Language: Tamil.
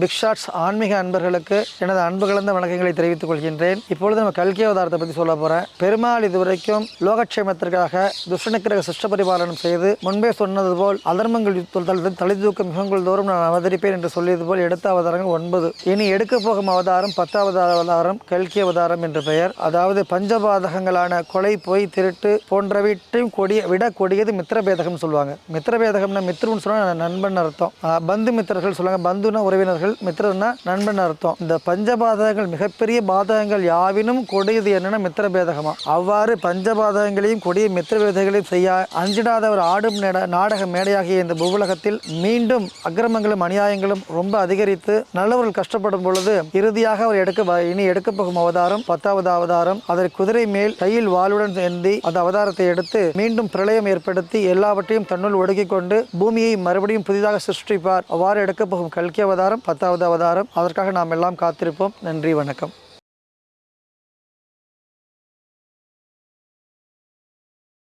பிக் ஷாட்ஸ் ஆன்மீக அன்பர்களுக்கு எனது அன்பு கலந்த வணக்கங்களை தெரிவித்துக் கொள்கின்றேன். இப்பொழுது நம்ம கல்கி அவதாரத்தை பற்றி சொல்ல போகிறேன். பெருமாள் இதுவரைக்கும் லோகக்ஷேமத்திற்காக துஷ்டனுக்கிரக சிஷ்ட பரிபாலனம் செய்து முன்பே சொன்னது போல் அதர்மங்கள் தலை தூக்கும் யுகங்கள் தோறும் நான் அவதரிப்பேன் என்று சொல்லியது போல் எடுத்த அவதாரங்கள் 9. இனி எடுக்க போகும் அவதாரம் 10வது அவதாரம் கல்கி அவதாரம் என்று பெயர். அதாவது பஞ்சபாதகங்களான கொலை, பொய், திருட்டு போன்றவற்றையும் விட கொடியது மித்திரபேதகம் சொல்லுவாங்க. மித்திரபேதகம்னா மித்ருன்னு சொன்னா நண்பன் அர்த்தம். பந்து மித்திரர்கள் சொல்லுவாங்க. பந்துனா உறவினர்கள், மித்திரன்னா நண்பன் அர்த்தம். இந்த பஞ்சபாதகங்கள் மிகப்பெரிய பாதகங்கள் யாவினும் கொடியது என்னன்னா மித்திரபேதகமா. அவ்வாறு பஞ்சபாதகங்களையும் கொடிய மித்திரபேதங்களையும் செய்ய அஞ்சிடாதவர் ஆடும் நாடக மேடையாகிய இந்த பூவுலகத்தில் மீண்டும் அக்கிரமங்களும் அநியாயங்களும் ரொம்ப அதிகரித்து நல்லவர்கள் கஷ்டப்படும் பொழுது இறுதியாக அவர் இனி எடுக்க போகும் அவதாரம் 10வது அவதாரம். அதை குதிரை மேல் கையில் வாளுடன் ஏந்தி அந்த அவதாரத்தை எடுத்து மீண்டும் பிரளயம் ஏற்படுத்தி எல்லாவற்றையும் தன்னுள் ஒடுக்கிக் கொண்டு பூமியை மறுபடியும் புதிதாக சிருஷ்டிப்பார். அவ்வாறு எடுக்க போகும் கல்கி அவதாரம் 10வது அவதாரம். அதற்காக நாம் எல்லாம் காத்திருப்போம். நன்றி, வணக்கம்.